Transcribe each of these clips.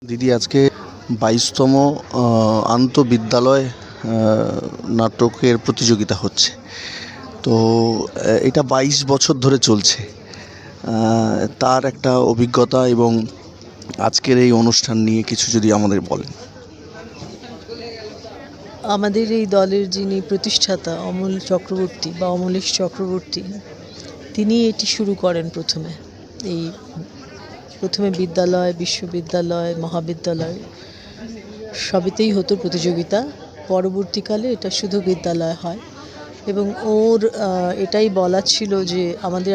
দিদি, আজকে 22তম আন্তঃবিদ্যালয় নাটকের প্রতিযোগিতা হচ্ছে। তো এটা 22 বছর ধরে চলছে। তার একটা অভিজ্ঞতা এবং আজকের এই অনুষ্ঠান নিয়ে কিছু যদি আমাদের বলেন। আমাদের এই দলের যিনি প্রতিষ্ঠাতা অমল চক্রবর্তী বা অমলেশ চক্রবর্তী, তিনি এটি শুরু করেন প্রথমে বিদ্যালয়, বিশ্ববিদ্যালয়, মহাবিদ্যালয় সবেতেই হতো প্রতিযোগিতা। পরবর্তীকালে এটা শুধু বিদ্যালয় হয় এবং ওর এটাই বলা ছিল যে আমাদের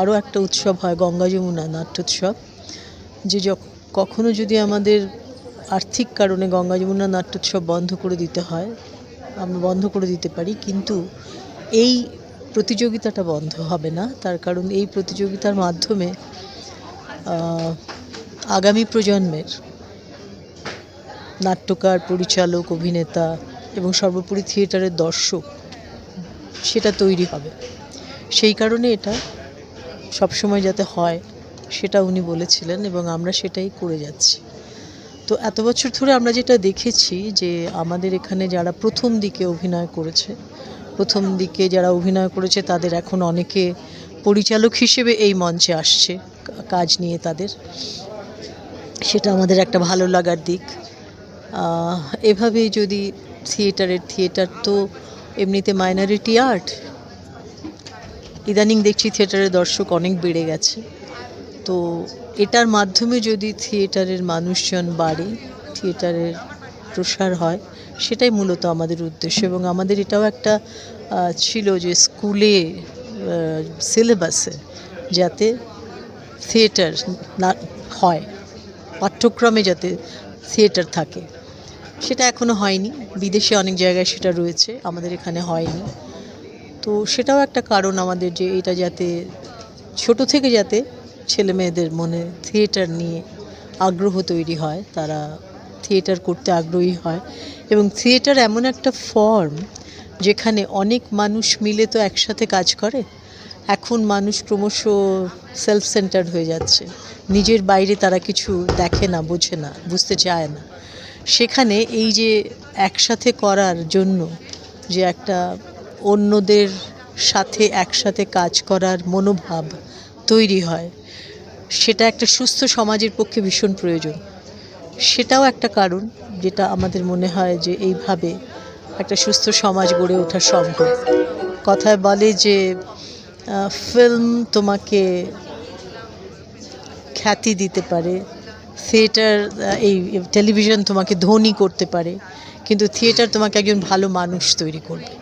আরও একটা উৎসব হয়, গঙ্গা যমুনা নাট্যোৎসব, যে কখনো যদি আমাদের আর্থিক কারণে গঙ্গা যমুনা নাট্যোৎসব বন্ধ করে দিতে হয়, আমরা বন্ধ করে দিতে পারি, কিন্তু এই প্রতিযোগিতাটা বন্ধ হবে না। তার কারণ এই প্রতিযোগিতার মাধ্যমে আগামী প্রজন্মের নাট্যকার, পরিচালক, অভিনেতা এবং সর্বোপরি থিয়েটারের দর্শক সেটা তৈরি হবে। সেই কারণে এটা সবসময় যাতে হয় সেটা উনি বলেছিলেন এবং আমরা সেটাই করে যাচ্ছি। তো এত বছর ধরে আমরা যেটা দেখেছি যে আমাদের এখানে যারা প্রথম দিকে যারা অভিনয় করেছে তাদের এখন অনেকে পরিচালক হিসেবে এই মঞ্চে আসছে কাজ নিয়ে তাদের, সেটা আমাদের একটা ভালো লাগার দিক। এভাবেই যদি থিয়েটার তো এমনিতে মাইনরিটি আর্ট, ইদানিং দেখছি থিয়েটারের দর্শক অনেক বেড়ে গেছে। তো এটার মাধ্যমে যদি থিয়েটারের মানুষজন বাড়ে, থিয়েটারের প্রসার হয়, সেটাই মূলত আমাদের উদ্দেশ্য। এবং আমাদের এটাও একটা ছিল যে স্কুলে সিলেবাসে যাতে থিয়েটার না হয়, পাঠ্যক্রমে যাতে থিয়েটার থাকে, সেটা এখনও হয়নি। বিদেশে অনেক জায়গায় সেটা রয়েছে, আমাদের এখানে হয়নি। তো সেটাও একটা কারণ আমাদের, যে এটা যাতে ছোট থেকে যাতে ছেলে মেয়েদের মনে থিয়েটার নিয়ে আগ্রহ তৈরি হয়, তারা থিয়েটার করতে আগ্রহী হয়। এবং থিয়েটার এমন একটা ফর্ম যেখানে অনেক মানুষ মিলে তো একসাথে কাজ করে। এখন মানুষ ক্রমশ সেলফ সেন্টার্ড হয়ে যাচ্ছে, নিজের বাইরে তারা কিছু দেখে না, বোঝে না, বুঝতে চায় না। সেখানে এই যে একসাথে করার জন্য যে একটা অন্যদের সাথে একসাথে কাজ করার মনোভাব তৈরি হয়, সেটা একটা সুস্থ সমাজের পক্ষে ভীষণ প্রয়োজন। সেটাও একটা কারণ যেটা আমাদের মনে হয় যে এইভাবে একটা সুস্থ সমাজ গড়ে ওঠা সম্ভব। কথায় বলে যে ফিল্ম তোমাকে খ্যাতি দিতে পারে, থিয়েটার এই টেলিভিশন তোমাকে ধনী করতে পারে, কিন্তু থিয়েটার তোমাকে একজন ভালো মানুষ তৈরি করবে।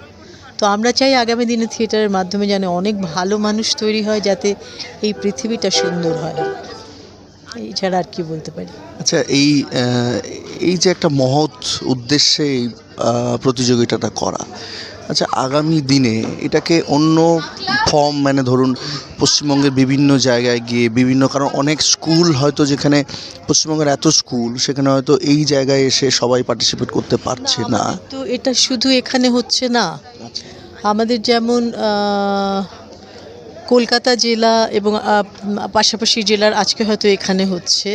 তো আমরা চাই আগামী দিনে থিয়েটারের মাধ্যমে যেন অনেক ভালো মানুষ তৈরি হয়, যাতে এই পৃথিবীটা সুন্দর হয়। এই ছাড়া আর কি বলতে পারি। আচ্ছা, এই যে একটা মহৎ উদ্দেশ্যে এই প্রতিযোগিতাটা করা, আচ্ছা আগামী দিনে এটাকে অন্য ফর্ম, মানে ধরুন পশ্চিমবঙ্গের বিভিন্ন জায়গায় গিয়ে কারণ অনেক স্কুল হয়তো, যেখানে পশ্চিমবঙ্গের এত স্কুল, সেখানে হয়তো এই জায়গায় এসে সবাই পার্টিসিপেট করতে পারছে না। তো এটা শুধু এখানে হচ্ছে না, আমাদের যেমন কলকাতা জেলা এবং পাশাপাশি জেলার আজকে হয়তো এখানে হচ্ছে,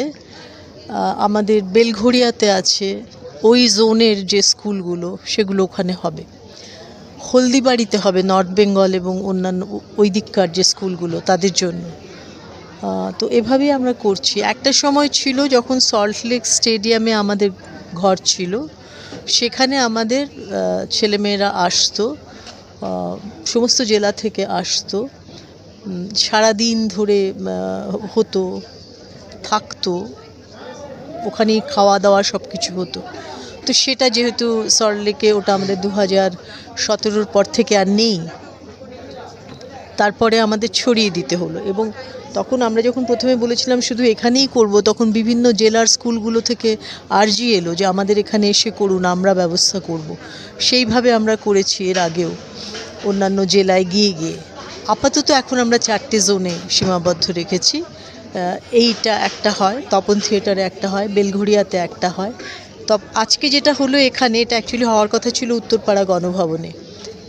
আমাদের বেলঘড়িয়াতে আছে, ওই জোনের যে স্কুলগুলো সেগুলো ওখানে হবে। হলদিবাড়িতে হবে, নর্থ বেঙ্গল এবং অন্যান্য ওই দিককার যে স্কুলগুলো তাদের জন্য। তো এভাবেই আমরা করছি। একটা সময় ছিল যখন সল্টলেক স্টেডিয়ামে আমাদের ঘর ছিল, সেখানে আমাদের ছেলেমেয়েরা আসতো, সমস্ত জেলা থেকে আসতো, সারাদিন ধরে হতো, থাকতো ওখানেই, খাওয়া দাওয়া সব কিছু হতো। তো সেটা যেহেতু সল্টলেকে, ওটা আমাদের 2017 পর থেকে আর নেই, তারপরে আমাদের ছড়িয়ে দিতে হলো। এবং তখন আমরা যখন প্রথমে বলেছিলাম শুধু এখানেই করব, তখন বিভিন্ন জেলার স্কুলগুলো থেকে আর্জি এলো যে আমাদের এখানে এসে করুন, আমরা ব্যবস্থা করব। সেইভাবে আমরা করেছি এর আগেও অন্যান্য জেলায় গিয়ে। আপাতত এখন আমরা 4টে জোনে সীমাবদ্ধ রেখেছি। এইটা একটা হয়, তপন থিয়েটারে একটা হয়, বেলঘড়িয়াতে একটা হয়। আজকে যেটা হলো এখানে, এটা অ্যাকচুয়ালি হওয়ার কথা ছিল উত্তরপাড়া গণভবনে,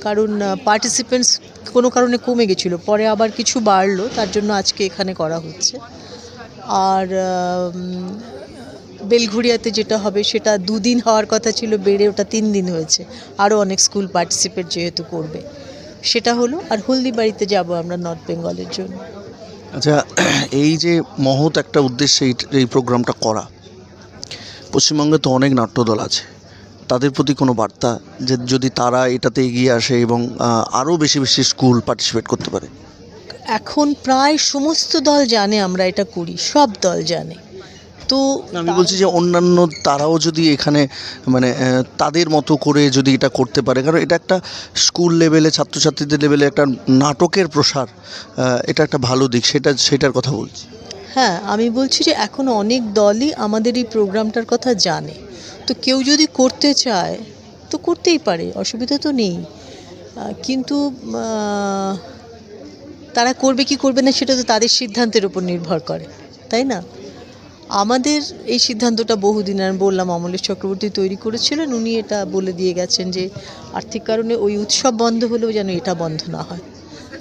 কারণ পার্টিসিপেন্টস কোনো কারণে কমে গেছিলো, পরে আবার কিছু বাড়লো, তার জন্য আজকে এখানে করা হচ্ছে। আর বেলঘুরিয়াতে যেটা হবে সেটা 2 দিন হওয়ার কথা ছিল, বেড়ে ওটা 3 দিন হয়েছে। আরও অনেক স্কুল পার্টিসিপেট যেহেতু করবে, সেটা হলো। আর হলদিবাড়িতে যাব আমরা নর্থ বেঙ্গলের জন্য। আচ্ছা, এই যে মহৎ একটা উদ্দেশ্যে এই প্রোগ্রামটা করা, পশ্চিমবঙ্গে তো অনেক নাট্যদল আছে, তাদের প্রতি কোনো বার্তা যে যদি তারা এটাতে এগিয়ে আসে এবং আরও বেশি বেশি স্কুল পার্টিসিপেট করতে পারে? এখন প্রায় সমস্ত দল জানে আমরা এটা করি, সব দল জানে। তো আমি বলছি যে অন্যান্য তারাও যদি এখানে মানে তাদের মতো করে যদি এটা করতে পারে, কারণ এটা একটা স্কুল লেভেলে ছাত্রছাত্রীদের লেভেলে একটা নাটকের প্রসার, এটা একটা ভালো দিক, সেটার কথা বলছি। হ্যাঁ, আমি বলছি যে এখন অনেক দলই আমাদের এই প্রোগ্রামটার কথা জানে। তো কেউ যদি করতে চায় তো করতেই পারে, অসুবিধা তো নেই। কিন্তু তারা করবে কি করবে না সেটা তো তাদের সিদ্ধান্তের উপর নির্ভর করে, তাই না? আমাদের এই সিদ্ধান্তটা বহুদিন, আমি বললাম, অমলেশ চক্রবর্তী তৈরি করেছিলেন। উনি এটা বলে দিয়ে গেছেন যে আর্থিক কারণে ওই উৎসব বন্ধ হলেও যেন এটা বন্ধ না হয়।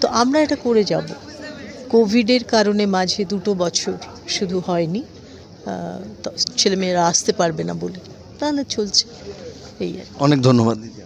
তো আমরা এটা করে যাব। কোভিডের কারণে মাঝে 2 বছর শুধু হয়নি, ছেলেমেয়েরা আসতে পারবে না বলে, তাহলে চলছে এই আর কি। অনেক ধন্যবাদ দিদি।